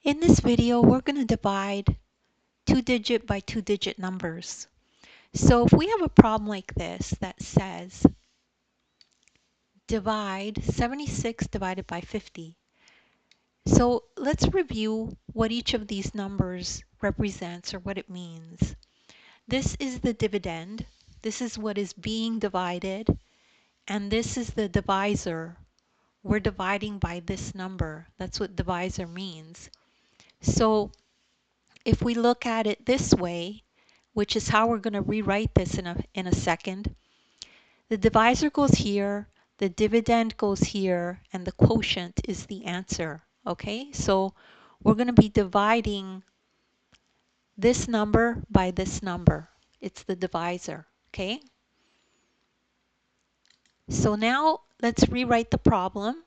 In this video, we're going to divide 2-digit by 2-digit numbers. So if we have a problem like this that says divide 76 divided by 50. So let's review what each of these numbers represents or what it means. This is the dividend. This is what is being divided. And this is the divisor. We're dividing by this number. That's what divisor means. So if we look at it this way, which is how we're going to rewrite this in a second, the divisor goes here, the dividend goes here, and the quotient is the answer. Okay, so we're going to be dividing this number by this number. It's the divisor. Okay, so now let's rewrite the problem.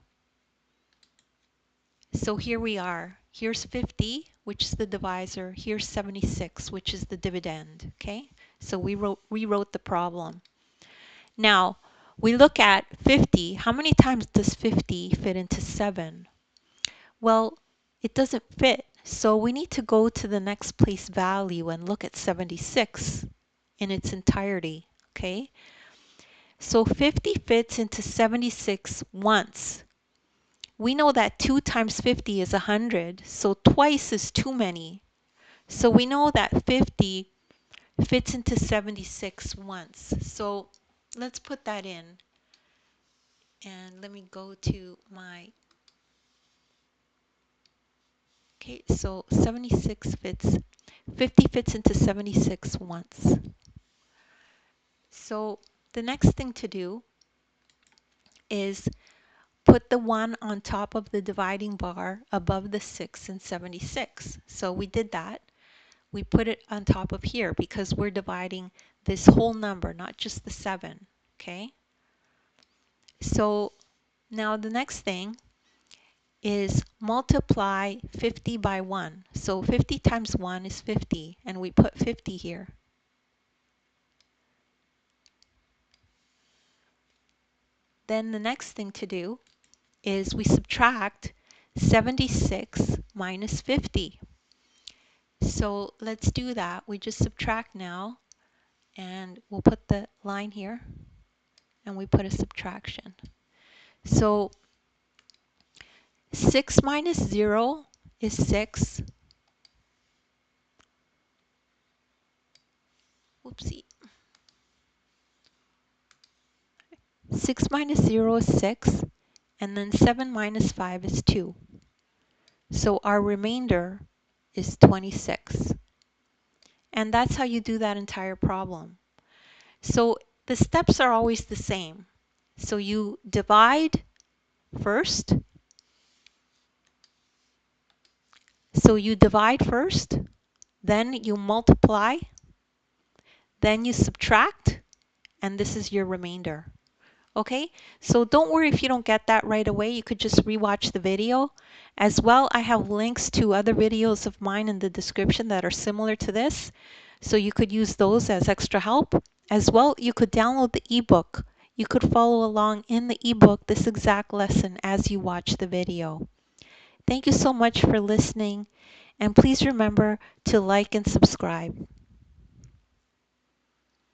So here we are. Here's 50, which is the divisor. Here's 76, which is the dividend. Okay, so we rewrote the problem. Now, we look at 50. How many times does 50 fit into 7? Well, it doesn't fit. So we need to go to the next place value and look at 76 in its entirety. Okay, so 50 fits into 76 once. We know that 2 times 50 is 100, so twice is too many. So we know that 50 fits into 76 once. So let's put that in. And let me go to my, okay, so 76 fits, 50 fits into 76 once. So the next thing to do is put the 1 on top of the dividing bar above the 6 and 76. So we did that. We put it on top of here because we're dividing this whole number, not just the 7. Okay? So now the next thing is multiply 50 by 1. So 50 times 1 is 50, and we put 50 here. Then the next thing to do is we subtract 76 minus 50. So let's do that. We just subtract now, and we'll put the line here, and we put a subtraction. So 6 minus 0 is 6. Whoopsie. 6 minus 0 is 6, and then 7 minus 5 is 2. So our remainder is 26. And that's how you do that entire problem. So the steps are always the same. So you divide first. Then you multiply, then you subtract, and this is your remainder. Okay, so don't worry if you don't get that right away. You could just rewatch the video. As well, I have links to other videos of mine in the description that are similar to this, so you could use those as extra help. As well, you could download the ebook. You could follow along in the ebook this exact lesson as you watch the video. Thank you so much for listening, and please remember to like and subscribe.